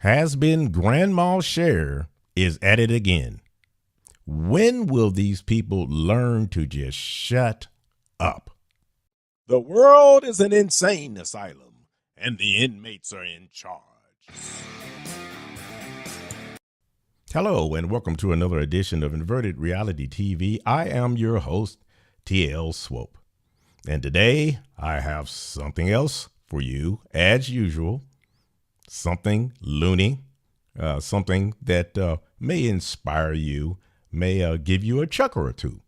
Has been Grandma Cher is at it again. When will these people learn to just shut up? The world is an insane asylum, and the inmates are in charge. Hello, and welcome to another edition of Inverted Reality TV. I am your host, TL Swope. And today, I have something else for you, as usual. Something loony, something that may inspire you, may give you a chuckle or two.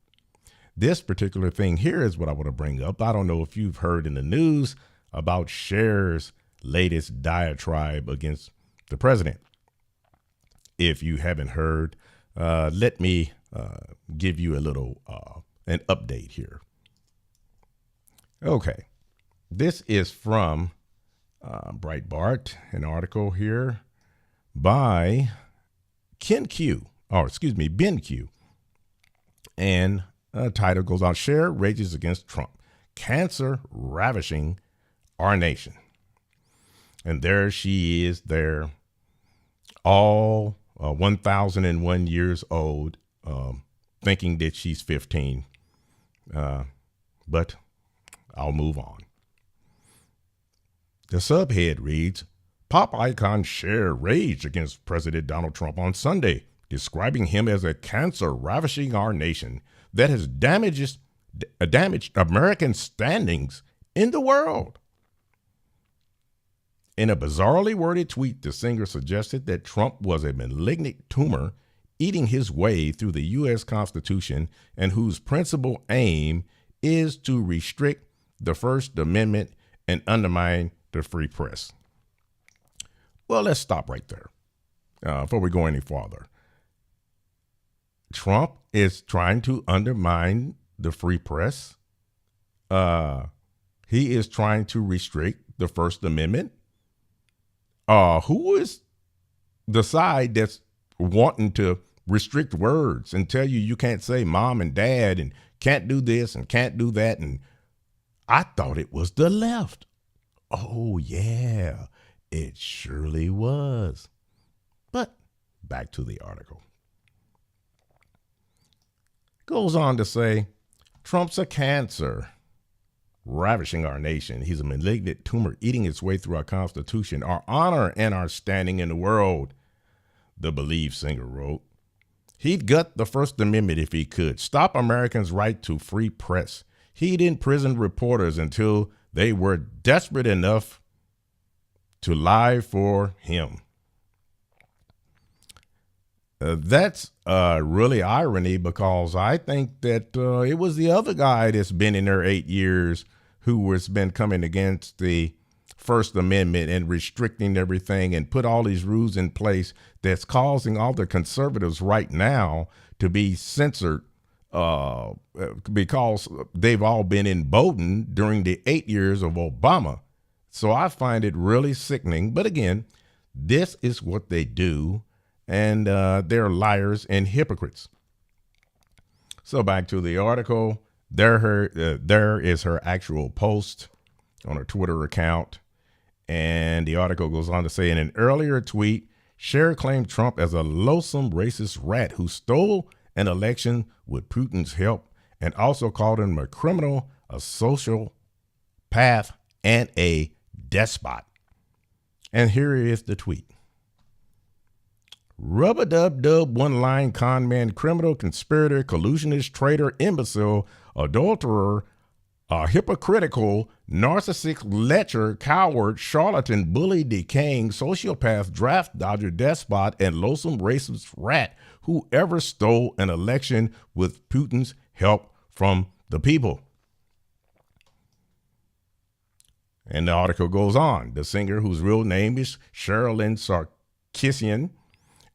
This particular thing here is what I want to bring up. I don't know if you've heard in the news about Cher's latest diatribe against the president. If you haven't heard, let me give you a little an update here. Okay, this is from Breitbart, an article here by Ben Q. And the title goes on, Cher rages against Trump, cancer ravishing our nation. And there she is there, all 1,001 years old, thinking that she's 15. But I'll move on. The subhead reads, Pop icon Cher raged against President Donald Trump on Sunday, describing him as a cancer ravishing our nation that has damaged American standings in the world. In a bizarrely worded tweet, the singer suggested that Trump was a malignant tumor eating his way through the U.S. Constitution and whose principal aim is to restrict the First Amendment and undermine the free press. Well, let's stop right there before we go any farther. Trump is trying to undermine the free press. He is trying to restrict the First Amendment. Who is the side that's wanting to restrict words and tell you can't say mom and dad and can't do this and can't do that? And I thought it was the left. Oh, yeah, it surely was. But back to the article. Goes on to say, Trump's a cancer ravishing our nation. He's a malignant tumor eating its way through our Constitution, our honor, and our standing in the world, the Believe singer wrote. He'd gut the First Amendment if he could, stop Americans' right to free press. He'd imprison reporters until they were desperate enough to lie for him. That's really irony, because I think that it was the other guy that's been in there 8 years who has been coming against the First Amendment and restricting everything and put all these rules in place that's causing all the conservatives right now to be censored because they've all been emboldened during the 8 years of Obama. So I find it really sickening. But again, this is what they do. And they're liars and hypocrites. So back to the article. There is her actual post on her Twitter account. And the article goes on to say, in an earlier tweet, Cher claimed Trump as a loathsome racist rat who stole an election with Putin's help, and also called him a criminal, a sociopath, and a despot. And here is the tweet. Rub-a-dub-dub, one-line con man, criminal, conspirator, collusionist, traitor, imbecile, adulterer, hypocritical, narcissistic, lecher, coward, charlatan, bully, decaying, sociopath, draft dodger, despot, and loathsome racist rat who ever stole an election with Putin's help from the people. And the article goes on. The singer, whose real name is Sherilyn Sarkisian,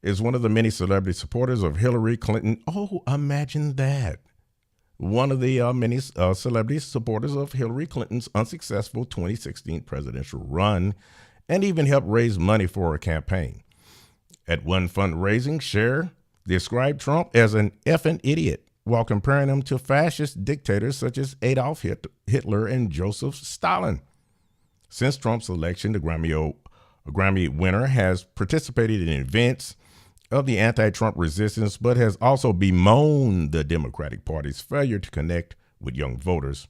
is one of the many celebrity supporters of Hillary Clinton. Oh, imagine that. One of the many celebrity supporters of Hillary Clinton's unsuccessful 2016 presidential run, and even helped raise money for her campaign. At one fundraising, Cher described Trump as an effing idiot while comparing him to fascist dictators such as Adolf Hitler and Joseph Stalin. Since Trump's election, the Grammy a Grammy winner, has participated in events of the anti-Trump resistance, but has also bemoaned the Democratic Party's failure to connect with young voters.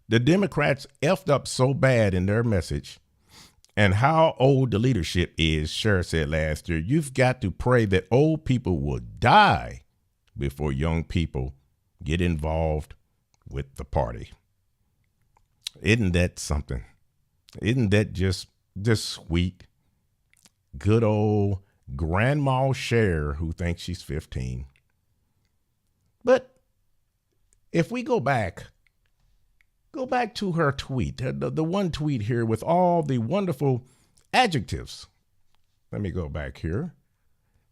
The Democrats effed up so bad in their message and how old the leadership is, Cher said last year, you've got to pray that old people will die before young people get involved with the party. Isn't that something? Isn't that just sweet? Good old Grandma Cher who thinks she's 15. But if we go back to her tweet, the one tweet here with all the wonderful adjectives. Let me go back here.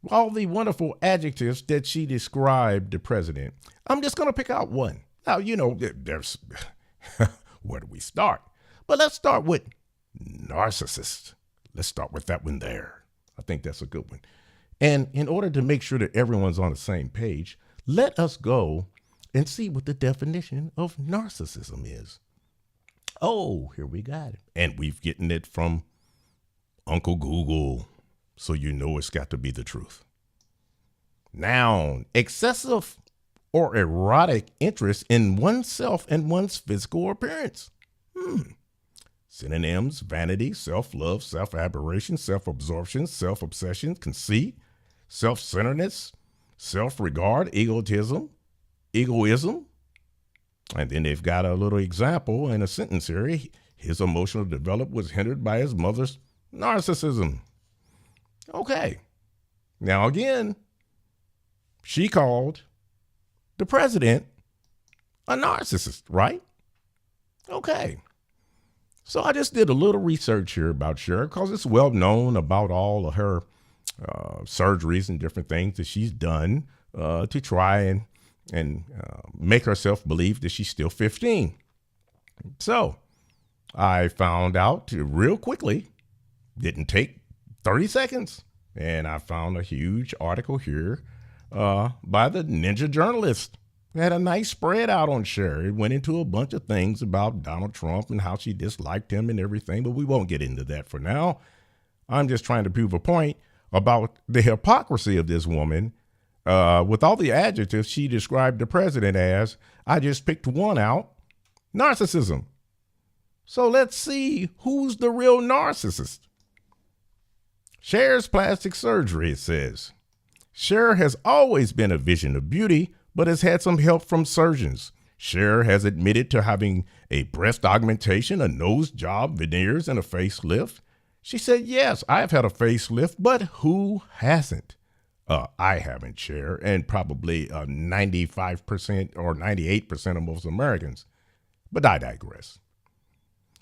All the wonderful adjectives that she described the president. I'm just going to pick out one. Now, there's where do we start? But let's start with narcissist. Let's start with that one there. I think that's a good one. And in order to make sure that everyone's on the same page, let us go and see what the definition of narcissism is. Oh, here we got it. And we've gotten it from Uncle Google, so you know it's got to be the truth. Noun, excessive or erotic interest in oneself and one's physical appearance. Synonyms, vanity, self-love, self-admiration, self-absorption, self-obsession, conceit, self-centeredness, self-regard, egoism. And then they've got a little example in a sentence here. His emotional development was hindered by his mother's narcissism. Okay. Now again, she called the president a narcissist, right? Okay. So I just did a little research here about Cher because it's well known about all of her surgeries and different things that she's done to try and make herself believe that she's still 15. So I found out real quickly, didn't take 30 seconds, and I found a huge article here by the Ninja Journalist. It had a nice spread out on Cher. It went into a bunch of things about Donald Trump and how she disliked him and everything, but we won't get into that for now. I'm just trying to prove a point about the hypocrisy of this woman. With all the adjectives she described the president as, I just picked one out, narcissism. So let's see who's the real narcissist. Cher's plastic surgery, it says. Cher has always been a vision of beauty, but has had some help from surgeons. Cher has admitted to having a breast augmentation, a nose job, veneers, and a facelift. She said, yes, I've had a facelift, but who hasn't? I haven't, Cher, and probably 95% or 98% of most Americans. But I digress.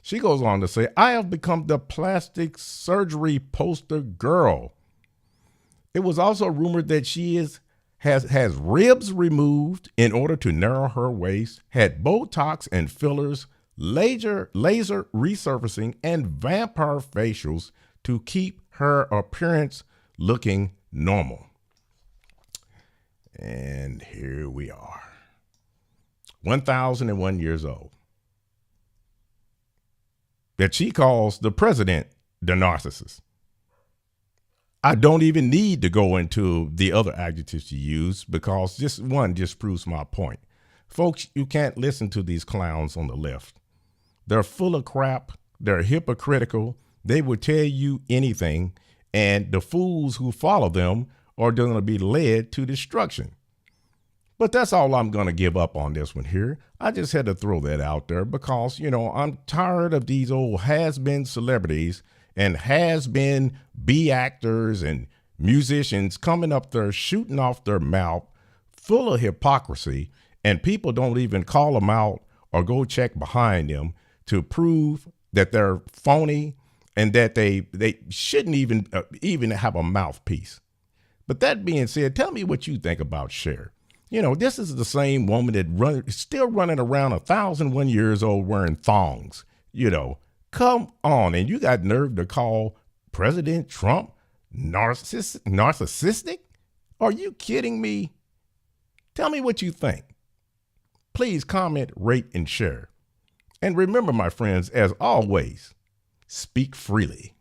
She goes on to say, I have become the plastic surgery poster girl. It was also rumored that she has ribs removed in order to narrow her waist, had Botox and fillers, laser resurfacing, and vampire facials to keep her appearance looking normal. And here we are, 1,001 years old. That she calls the president the narcissist. I don't even need to go into the other adjectives she used because just one just proves my point. Folks, you can't listen to these clowns on the left. They're full of crap. They're hypocritical. They will tell you anything. And the fools who follow them are going to be led to destruction. But that's all I'm going to give up on this one here. I just had to throw that out there because, I'm tired of these old has-been celebrities and has-been B actors and musicians coming up there shooting off their mouth full of hypocrisy, and people don't even call them out or go check behind them to prove that they're phony and that they shouldn't even have a mouthpiece. But that being said, tell me what you think about Cher. This is the same woman that still running around 1,001 years old wearing thongs. Come on, and you got nerve to call President Trump narcissistic? Are you kidding me? Tell me what you think. Please comment, rate, and share. And remember, my friends, as always, speak freely.